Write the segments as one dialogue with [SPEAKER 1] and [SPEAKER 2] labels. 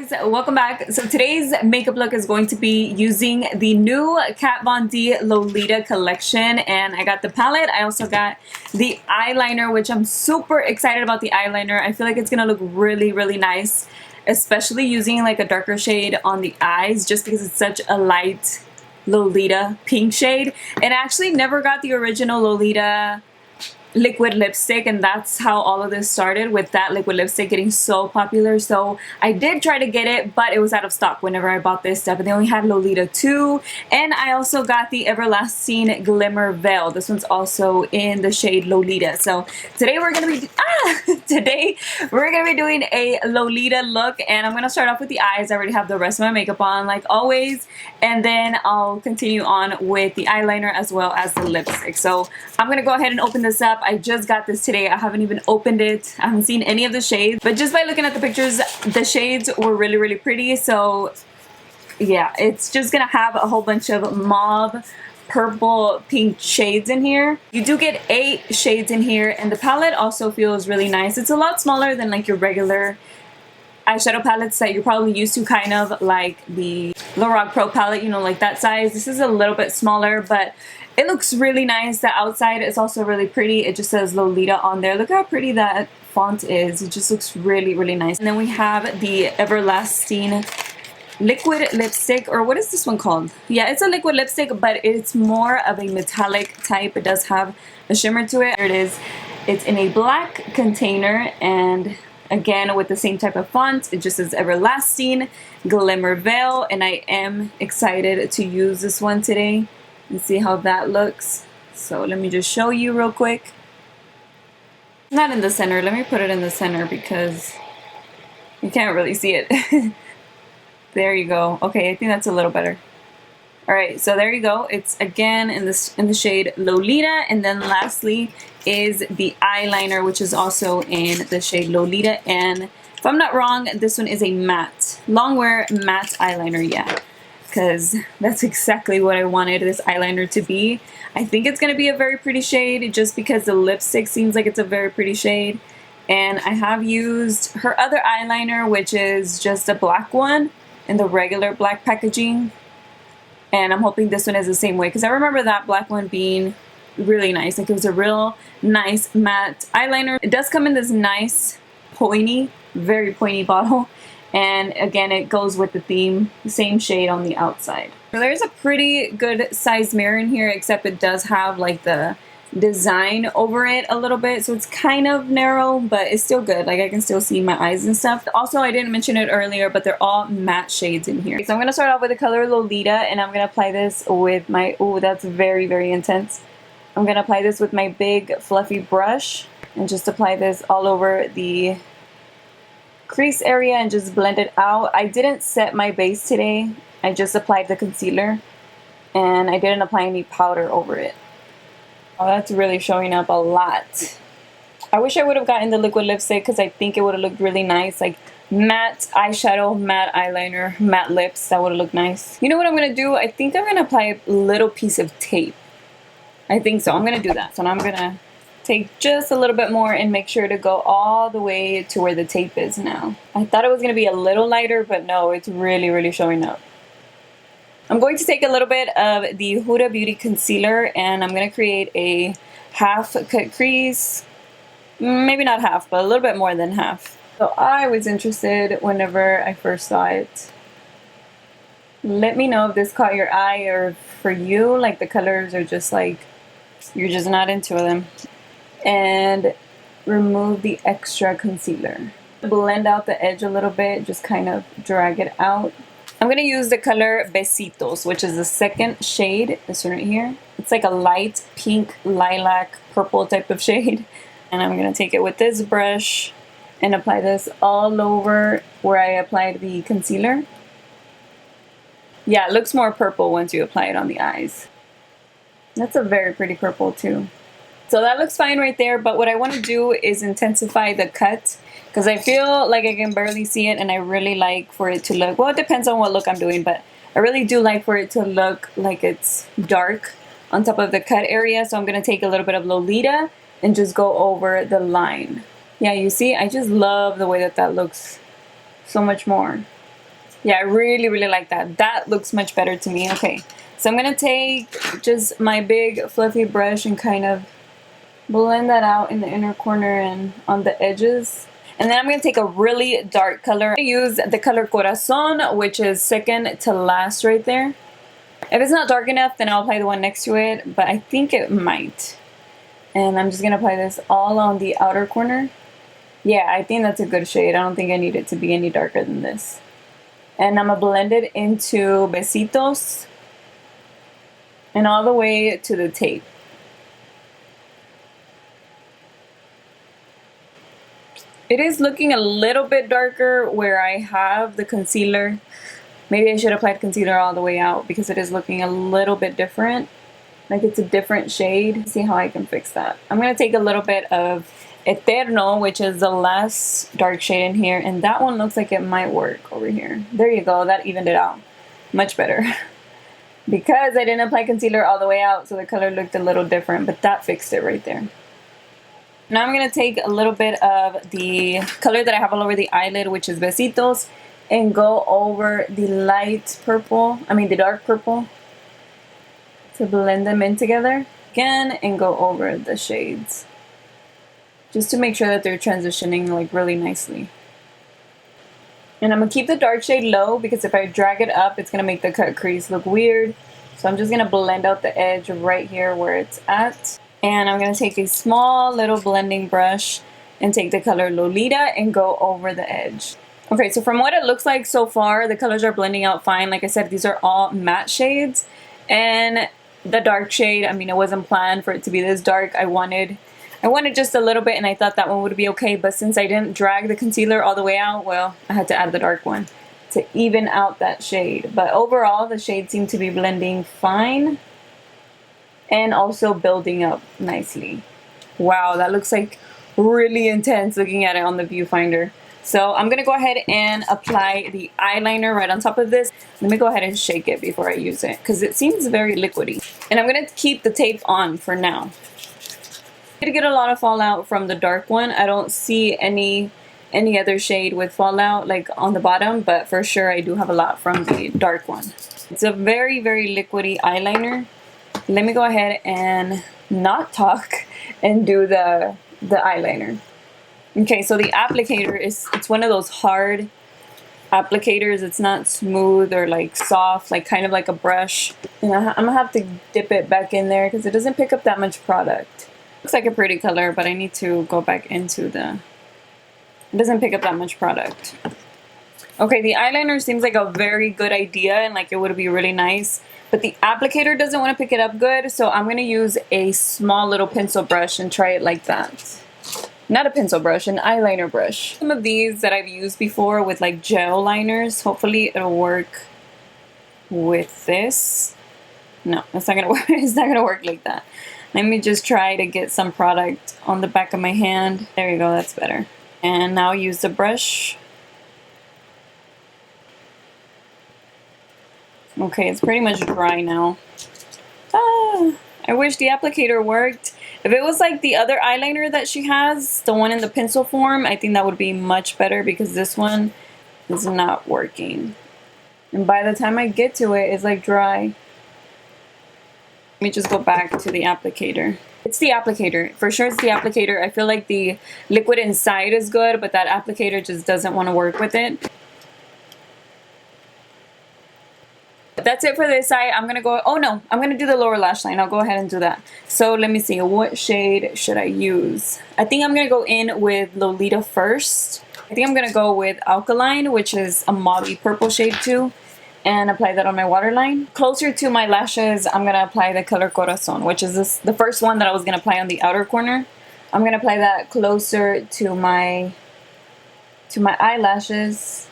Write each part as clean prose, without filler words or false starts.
[SPEAKER 1] Guys, welcome back. So today's makeup look is going to be using the new Kat Von D Lolita collection, and I got the palette. I also got the eyeliner, which I'm super excited about the eyeliner. I feel like it's gonna look really nice, especially using like a darker shade on the eyes just because it's such a light Lolita pink shade. And I actually never got the original Lolita liquid lipstick, and that's how all of this started, with that liquid lipstick getting so popular. So I did try to get it, but it was out of stock whenever I bought this stuff, and they only had Lolita 2. And I also got the Everlasting Glimmer Veil. This one's also in the shade Lolita. So today we're gonna be doing a Lolita look, and I'm gonna start off with the eyes. I already have the rest of my makeup on like always, and then I'll continue on with the eyeliner as well as the lipstick. So I'm gonna go ahead and open this up. I just got this today. I haven't even opened it. I haven't seen any of the shades, but just by looking at the pictures, the shades were really pretty. So yeah, it's just gonna have a whole bunch of mauve, purple, pink shades in here. You do get 8 shades in here, and the palette also feels really nice. It's a lot smaller than like your regular eyeshadow palettes that you're probably used to, kind of like the Lorac Pro palette, you know, like that size. This is a little bit smaller, but it looks really nice. The outside is also really pretty. It just says Lolita on there. Look how pretty that font is. It just looks really nice. And then we have the Everlasting liquid lipstick, or what is this one called? Yeah, it's a liquid lipstick, but it's more of a metallic type. It does have a shimmer to it. There it is. It's in a black container, and again with the same type of font. It just says Everlasting Glimmer Veil, and I am excited to use this one today and see how that looks. So let me just show you real quick. Not in the center. Let me put it in the center because you can't really see it. There you go. Okay, I think that's a little better. Alright, so there you go. It's again in the shade Lolita, and then lastly is the eyeliner, which is also in the shade Lolita. And if I'm not wrong, this one is a matte, long-wear matte eyeliner, yeah, because that's exactly what I wanted this eyeliner to be. I think it's going to be a very pretty shade just because the lipstick seems like it's a very pretty shade. And I have used her other eyeliner, which is just a black one in the regular black packaging. And I'm hoping this one is the same way, because I remember that black one being really nice. Like, it was a real nice matte eyeliner. It does come in this nice pointy, very pointy bottle. And again, it goes with the theme, the same shade on the outside. So there's a pretty good size mirror in here, except it does have like the design over it a little bit, so it's kind of narrow, but it's still good. Like, I can still see my eyes and stuff. Also, I didn't mention it earlier, but they're all matte shades in here. So I'm gonna start off with the color Lolita, and I'm gonna apply this with my, oh, that's very intense. I'm gonna apply this with my big fluffy brush and just apply this all over the crease area and just blend it out. I didn't set my base today. I just applied the concealer, and I didn't apply any powder over it. Oh, that's really showing up a lot. I wish I would have gotten the liquid lipstick because I think it would have looked really nice. Like matte eyeshadow, matte eyeliner, matte lips. That would have looked nice. You know what I'm going to do? I think I'm going to apply a little piece of tape. I think so. I'm going to do that. So now I'm going to take just a little bit more and make sure to go all the way to where the tape is now. I thought it was going to be a little lighter, but no, it's really showing up. I'm going to take a little bit of the Huda Beauty concealer, and I'm going to create a half cut crease. Maybe not half, but a little bit more than half. So I was interested whenever I first saw it. Let me know if this caught your eye, or for you, like the colors are just like, you're just not into them. And remove the extra concealer. Blend out the edge a little bit, just kind of drag it out. I'm going to use the color Besitos, which is the second shade, this one right here. It's like a light pink, lilac, purple type of shade. And I'm going to take it with this brush and apply this all over where I applied the concealer. Yeah, it looks more purple once you apply it on the eyes. That's a very pretty purple too. So that looks fine right there, but what I want to do is intensify the cut, because I feel like I can barely see it, and I really like for it to look, well, it depends on what look I'm doing, but I really do like for it to look like it's dark on top of the cut area. So I'm going to take a little bit of Lolita and just go over the line. Yeah, you see, I just love the way that that looks so much more. Yeah, I really, really like that. That looks much better to me. Okay, so I'm gonna take just my big fluffy brush and kind of blend that out in the inner corner and on the edges. And then I'm gonna take a really dark color. I'm gonna use the color Corazon, which is second to last right there. If it's not dark enough, then I'll apply the one next to it, but I think it might. And I'm just gonna apply this all on the outer corner. Yeah, I think that's a good shade. I don't think I need it to be any darker than this. And I'm gonna blend it into Besitos and all the way to the tape. It is looking a little bit darker where I have the concealer. Maybe I should apply concealer all the way out because it is looking a little bit different. Like it's a different shade. See how I can fix that. I'm going to take a little bit of Eterno, which is the last dark shade in here. And that one looks like it might work over here. There you go. That evened it out. Much better. Because I didn't apply concealer all the way out, so the color looked a little different. But that fixed it right there. Now I'm going to take a little bit of the color that I have all over the eyelid, which is Besitos, and go over the light purple, the dark purple, to blend them in together again and go over the shades. Just to make sure that they're transitioning like really nicely. And I'm going to keep the dark shade low because if I drag it up, it's going to make the cut crease look weird. So I'm just going to blend out the edge right here where it's at. And I'm going to take a small little blending brush and take the color Lolita and go over the edge. Okay, so from what it looks like so far, the colors are blending out fine. Like I said, these are all matte shades. And the dark shade, it wasn't planned for it to be this dark. I wanted just a little bit, and I thought that one would be okay. But since I didn't drag the concealer all the way out, well, I had to add the dark one to even out that shade. But overall, the shades seem to be blending fine and also building up nicely. Wow, that looks like really intense looking at it on the viewfinder. So I'm going to go ahead and apply the eyeliner right on top of this. Let me go ahead and shake it before I use it because it seems very liquidy. And I'm going to keep the tape on for now. I did get a lot of fallout from the dark one. I don't see any other shade with fallout like on the bottom, but for sure I do have a lot from the dark one. It's a very, very liquidy eyeliner. Let me go ahead and not talk and do the eyeliner. Okay, so the applicator it's one of those hard applicators. It's not smooth or like soft, like kind of like a brush. And I'm gonna have to dip it back in there because it doesn't pick up that much product. Looks like a pretty color, but I need to go back into it doesn't pick up that much product. Okay, the eyeliner seems like a very good idea and like it would be really nice, but the applicator doesn't want to pick it up good, so I'm gonna use a small little pencil brush and try it like that. Not a pencil brush, an eyeliner brush. Some of these that I've used before with like gel liners. Hopefully it'll work with this. No, it's not gonna work. It's not gonna work like that. Let me just try to get some product on the back of my hand. There you go, that's better. And now use the brush. Okay, it's pretty much dry now. I wish the applicator worked. If it was like the other eyeliner that she has, the one in the pencil form, I think that would be much better because this one is not working. And by the time I get to it, it's like dry. Let me just go back to the applicator. It's the applicator. For sure it's the applicator. I feel like the liquid inside is good, but that applicator just doesn't want to work with it. That's it for this eye. I'm gonna go, oh no, I'm gonna do the lower lash line. I'll go ahead and do that. So let me see, what shade should I use? I think I'm gonna go in with Lolita first. I think I'm gonna go with Alkaline, which is a mauvey purple shade too, and apply that on my waterline. Closer to my lashes, I'm gonna apply the color Corazon, which is the first one that I was gonna apply on the outer corner. I'm gonna apply that closer to my eyelashes.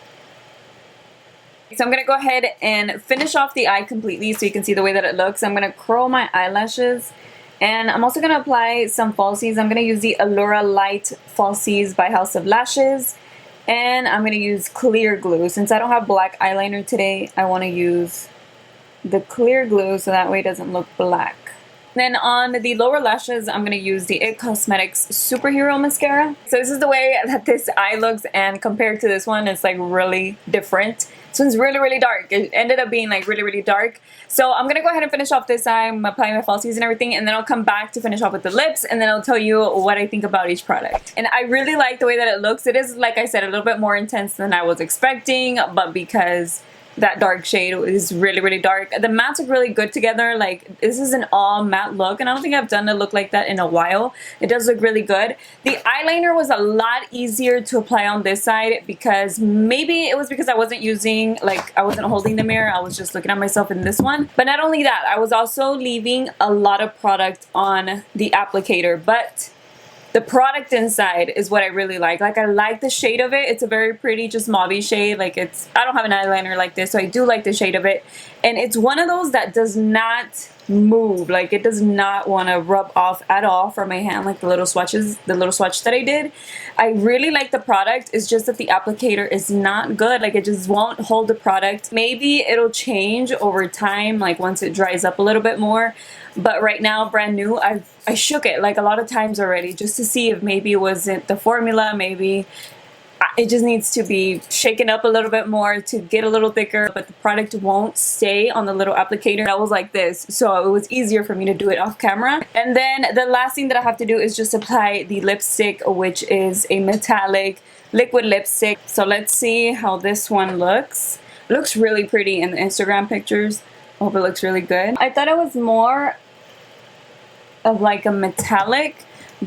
[SPEAKER 1] So I'm going to go ahead and finish off the eye completely so you can see the way that it looks. I'm going to curl my eyelashes, and I'm also going to apply some falsies. I'm going to use the Allura Light Falsies by House of Lashes, and I'm going to use clear glue. Since I don't have black eyeliner today, I want to use the clear glue so that way it doesn't look black. Then on the lower lashes, I'm going to use the IT Cosmetics Superhero Mascara. So this is the way that this eye looks, and compared to this one, it's like really different. This one's really, really dark. It ended up being like really, really dark. So I'm going to go ahead and finish off this eye. I'm applying my falsies and everything, and then I'll come back to finish off with the lips, and then I'll tell you what I think about each product. And I really like the way that it looks. It is, like I said, a little bit more intense than I was expecting, but because that dark shade is really, really dark. The mattes look really good together. Like, this is an all matte look, and I don't think I've done a look like that in a while. It does look really good. The eyeliner was a lot easier to apply on this side, because maybe it was because I wasn't using, like, I wasn't holding the mirror. I was just looking at myself in this one. But not only that, I was also leaving a lot of product on the applicator. But the product inside is what I really like. Like, I like the shade of it. It's a very pretty, just mauve shade. Like, it's, I don't have an eyeliner like this, so I do like the shade of it. And it's one of those that does not move. Like, it does not want to rub off at all from my hand, like the little swatches, the little swatch that I did. I really like the product. It's just that the applicator is not good. Like, it just won't hold the product. Maybe it'll change over time, like once it dries up a little bit more. But right now, brand new, I shook it like a lot of times already, just to see if maybe it wasn't the formula. Maybe it just needs to be shaken up a little bit more to get a little thicker. But the product won't stay on the little applicator. That was like this, so it was easier for me to do it off camera. And then the last thing that I have to do is just apply the lipstick, which is a metallic liquid lipstick. So let's see how this one looks. It looks really pretty in the Instagram pictures. I hope it looks really good. I thought it was more of like a metallic,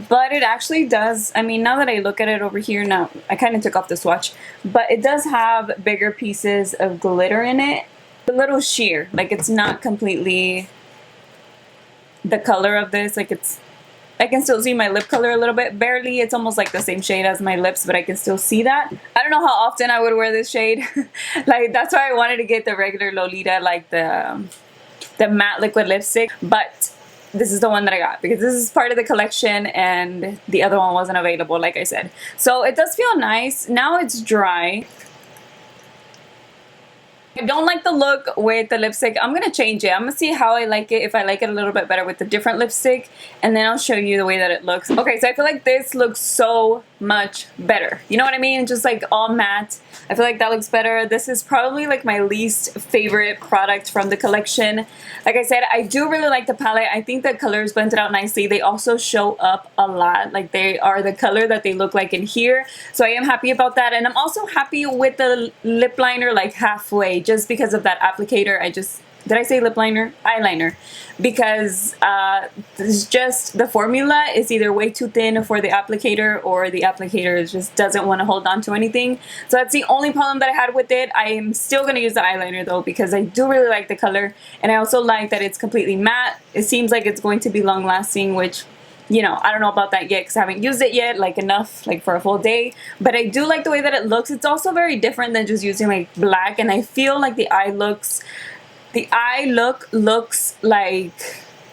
[SPEAKER 1] but it actually does. I mean, now that I look at it over here, now I kind of took off the swatch, but it does have bigger pieces of glitter in it. A little sheer, like it's not completely the color of this. Like, it's, I can still see my lip color a little bit, barely. It's almost like the same shade as my lips, but I can still see that. I don't know how often I would wear this shade. Like, that's why I wanted to get the regular Lolita, like the matte liquid lipstick, but this is the one that I got because this is part of the collection and the other one wasn't available, like I said. So it does feel nice. Now it's dry. I don't like the look with the lipstick. I'm going to change it. I'm going to see how I like it, if I like it a little bit better with the different lipstick, and then I'll show you the way that it looks. Okay, so I feel like this looks so much better. You know what I mean? Just like all matte. I feel like that looks better. This is probably like my least favorite product from the collection. Like I said, I do really like the palette. I think the colors blended out nicely. They also show up a lot. Like, they are the color that they look like in here. So I am happy about that. And I'm also happy with the lip liner like halfway, just because of that applicator. Did I say lip liner? Eyeliner. Because it's just, the formula is either way too thin for the applicator, or the applicator just doesn't want to hold on to anything. So that's the only problem that I had with it. I am still going to use the eyeliner though, because I do really like the color. And I also like that it's completely matte. It seems like it's going to be long lasting, which, you know, I don't know about that yet because I haven't used it yet, like enough, like for a full day. But I do like the way that it looks. It's also very different than just using like black. And I feel like the eye look looks like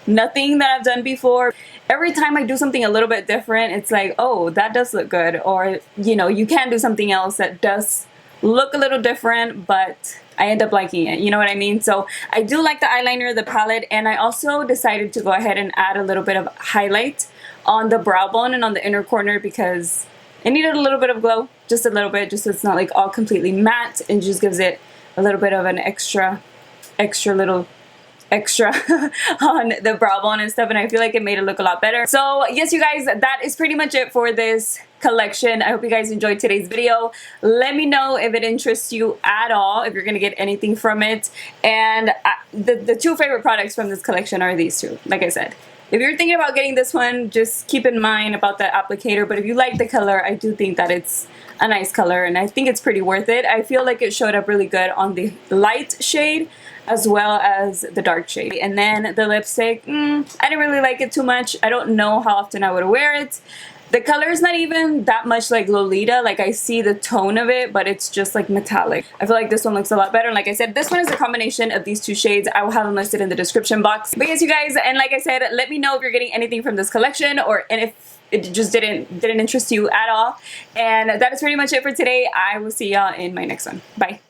[SPEAKER 1] nothing that I've done before. Every time I do something a little bit different, it's like, oh, that does look good. Or, you know, you can do something else that does look a little different, but I end up liking it. You know what I mean? So I do like the eyeliner, the palette, and I also decided to go ahead and add a little bit of highlight on the brow bone and on the inner corner, because it needed a little bit of glow, just a little bit, just so it's not like all completely matte, and just gives it a little bit of an extra on the brow bone and stuff, and I feel like it made it look a lot better. So yes, you guys, that is pretty much it for this collection. I hope you guys enjoyed today's video. Let me know if it interests you at all, if you're gonna get anything from it. And the two favorite products from this collection are these two. Like I said, if you're thinking about getting this one, just keep in mind about that applicator. But if you like the color, I do think that it's a nice color, and I think it's pretty worth it. I feel like it showed up really good on the light shade as well as the dark shade. And then the lipstick, I didn't really like it too much. I don't know how often I would wear it. The color is not even that much like Lolita. Like, I see the tone of it, but it's just like metallic. I feel like this one looks a lot better. And like I said, this one is a combination of these two shades. I will have them listed in the description box. But yes, you guys, and like I said, let me know if you're getting anything from this collection, and if it just didn't interest you at all. And that is pretty much it for today. I will see y'all in my next one. Bye.